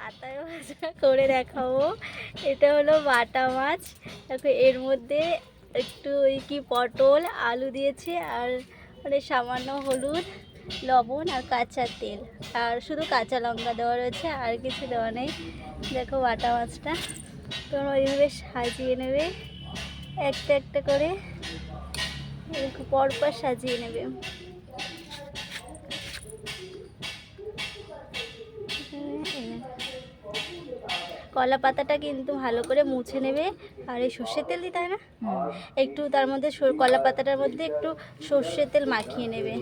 পাতায় ভাজা করে দেখাবো। এটা হলো বাটা মাছ। দেখো এর মধ্যে একটু ওই কি পটল আলু দিয়েছে আর মানে সামান্য হলুদ লবণ আর কাঁচা তেল আর শুধু কাঁচা লঙ্কা দেওয়া রয়েছে, আর কিছু দেওয়া নেই। দেখো বাটা মাছটা তোমরা ওইভাবে সাজিয়ে নেবে, একটা একটা করে পরপর সাজিয়ে নেবে। কলা পাতাটা কিন্তু ভালো করে মুছে নেবে। আর এই সর্ষের তেল দিতে হয় না, একটু তার মধ্যে কলা পাতাটার মধ্যে একটু সর্ষের তেল মাখিয়ে নেবে,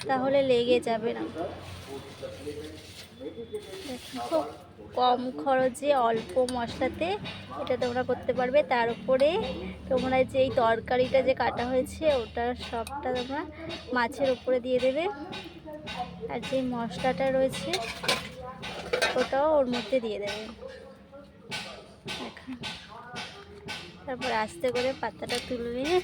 তাহলে লেগে যাবে না। খুব কম খরচে অল্প মশলাতে এটা তোমরা করতে পারবে। তার উপরে তোমরা যেই তরকারিটা যে কাটা হয়েছে ওটা সবটা তোমরা মাছের উপরে দিয়ে দেবে, আর যে মশলাটা রয়েছে ওটাও ওর মধ্যে দিয়ে দেবে। তারপর আস্তে করে পাতাটা তুলে নিয়ে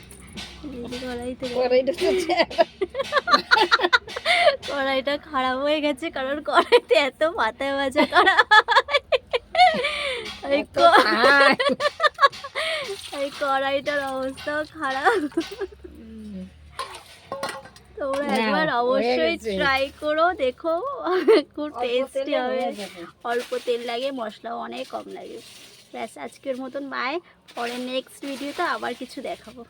কড়াইটা খারাপ হয়ে গেছে, কারণ কড়াইতে এত পাতায় ভাজা করা এই কড়াইটার অবস্থাও খারাপ। তোমরা একবার অবশ্যই ট্রাই করো, দেখো খুব টেস্টি হবে। অল্প তেল লাগে, মশলাও অনেক কম লাগে। ব্যাস আজকের মতন বাই, পরে নেক্সট ভিডিওতে আবার কিছু দেখাবো।